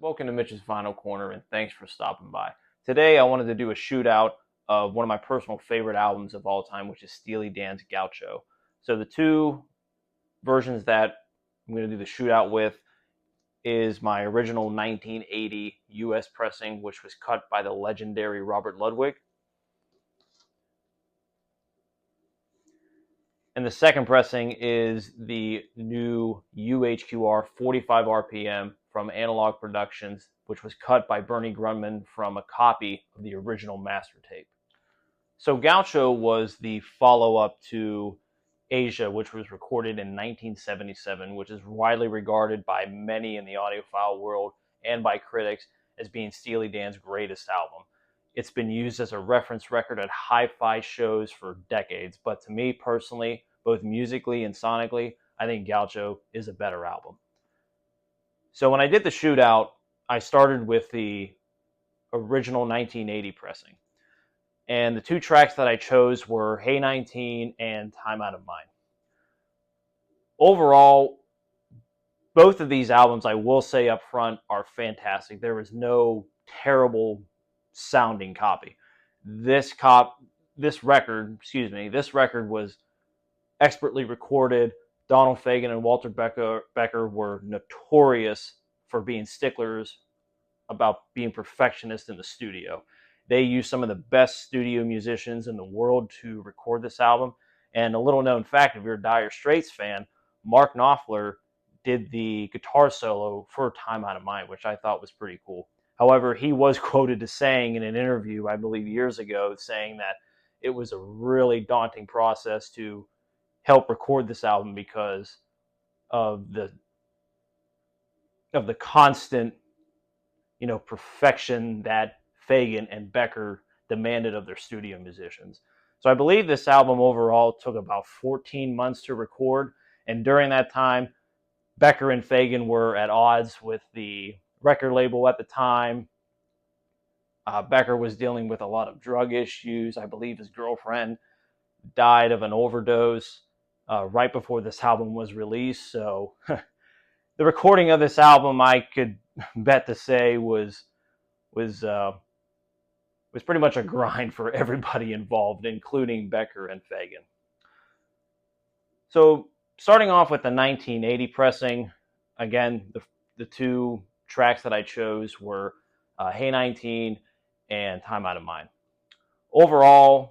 Welcome to Mitch's Vinyl Corner, and thanks for stopping by. Today, I wanted to do a shootout of one of my personal favorite albums of all time, which is Steely Dan's Gaucho. So the two versions that I'm going to do the shootout with is my original 1980 US pressing, which was cut by the legendary Robert Ludwig. And the second pressing is the new UHQR 45 RPM from Analog Productions, which was cut by Bernie Grundman from a copy of the original master tape. So Gaucho was the follow-up to Asia, which was recorded in 1977, which is widely regarded by many in the audiophile world and by critics as being Steely Dan's greatest album. It's been used as a reference record at hi-fi shows for decades, but to me personally, both musically and sonically, I think Gaucho is a better album. So when I did the shootout, I started with the original 1980 pressing. And the two tracks that I chose were Hey 19 and Time Out of Mind. Overall, both of these albums, I will say up front, are fantastic. There is no terrible sounding copy. This record was expertly recorded. Donald Fagen and Walter Becker were notorious for being sticklers about being perfectionists in the studio. They used some of the best studio musicians in the world to record this album. And a little known fact, if you're a Dire Straits fan, Mark Knopfler did the guitar solo for Time Out of Mind, which I thought was pretty cool. However, he was quoted as saying in an interview, I believe years ago, saying that it was a really daunting process to help record this album because of the constant, perfection that Fagen and Becker demanded of their studio musicians. So I believe this album overall took about 14 months to record, and during that time, Becker and Fagen were at odds with the record label at the time. Becker was dealing with a lot of drug issues. I believe his girlfriend died of an overdose right before this album was released. So the recording of this album, I could bet to say, was pretty much a grind for everybody involved, including Becker and Fagen. So starting off with the 1980 pressing, again, the two tracks that I chose were Hey 19 and Time Out of Mind. Overall,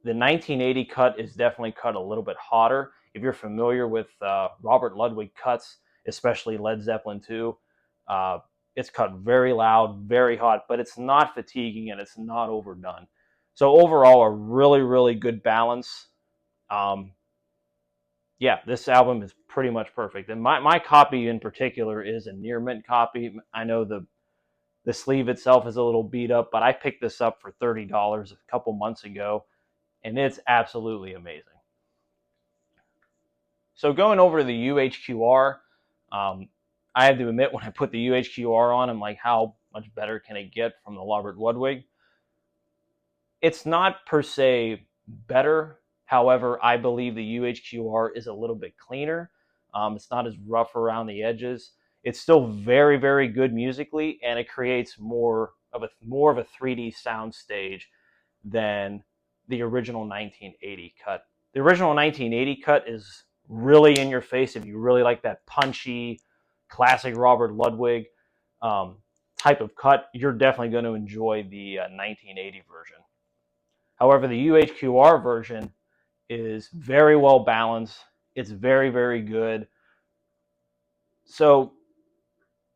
the 1980 cut is definitely cut a little bit hotter. If you're familiar with Robert Ludwig cuts, especially Led Zeppelin 2, it's cut very loud, very hot, but it's not fatiguing and it's not overdone. So overall, a really, really good balance. This album is pretty much perfect. And my copy in particular is a near mint copy. I know the sleeve itself is a little beat up, but I picked this up for $30 a couple months ago, and it's absolutely amazing. So going over to the UHQR, I have to admit, when I put the UHQR on, I'm like, how much better can it get from the Robert Ludwig? It's not per se better. However, I believe the UHQR is a little bit cleaner. It's not as rough around the edges. It's still very, very good musically, and it creates more of a 3D sound stage than the original 1980 cut. The original 1980 cut is really in your face if you really like that punchy, classic Robert Ludwig type of cut. You're definitely going to enjoy the 1980 version. However, the UHQR version is very well balanced. It's very, very good. So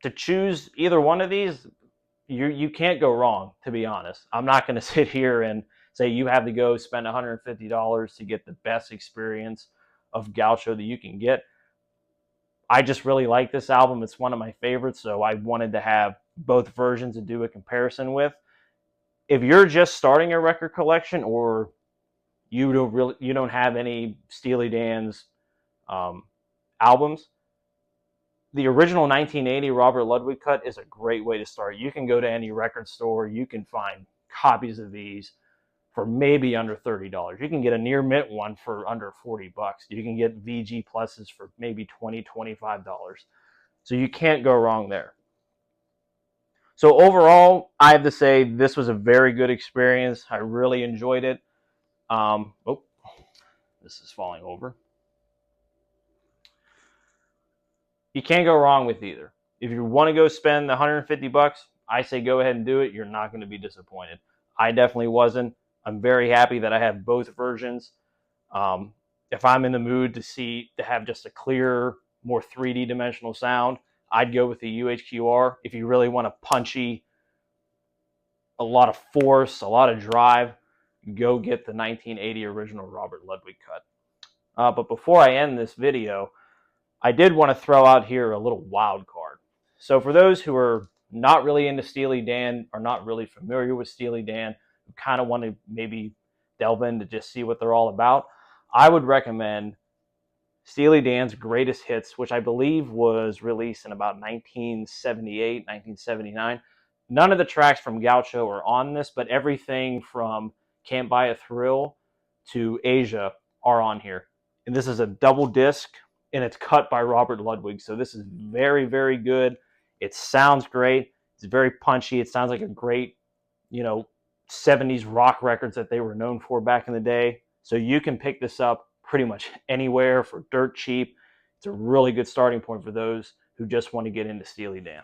to choose either one of these, you can't go wrong, to be honest. I'm not going to sit here and say you have to go spend $150 to get the best experience of Gaucho that you can get. I just really like this album. It's one of my favorites, so I wanted to have both versions to do a comparison with. If you're just starting a record collection, or you don't have any Steely Dan's albums, the original 1980 Robert Ludwig cut is a great way to start. You can go to any record store. You can find copies of these for maybe under $30. You can get a near mint one for under $40. You can get VG pluses for maybe $20, $25. So you can't go wrong there. So overall, I have to say this was a very good experience. I really enjoyed it. Oh, this is falling over. You can't go wrong with either. If you want to go spend the $150, I say go ahead and do it. You're not going to be disappointed. I definitely wasn't. I'm very happy that I have both versions. If I'm in the mood to have just a clear, more 3D dimensional sound, I'd go with the UHQR. If you really want a punchy, a lot of force, a lot of drive, go get the 1980 original Robert Ludwig cut. But before I end this video, I did want to throw out here a little wild card. So for those who are not really into Steely Dan, or not really familiar with Steely Dan, who kind of want to maybe delve in to just see what they're all about, I would recommend Steely Dan's Greatest Hits, which I believe was released in about 1978, 1979. None of the tracks from Gaucho are on this, but everything from Can't Buy a Thrill to Asia are on here. And this is a double disc, and it's cut by Robert Ludwig. So this is very, very good. It sounds great. It's very punchy. It sounds like a great, 70s rock records that they were known for back in the day. So you can pick this up pretty much anywhere for dirt cheap. It's a really good starting point for those who just want to get into Steely Dan.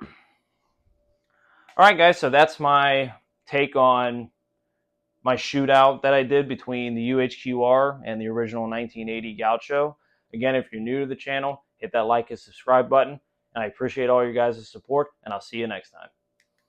All right, guys, so that's my take on my shootout that I did between the UHQR and the original 1980 Gaucho. Again, if you're new to the channel, hit that like and subscribe button. And I appreciate all your guys' support, and I'll see you next time.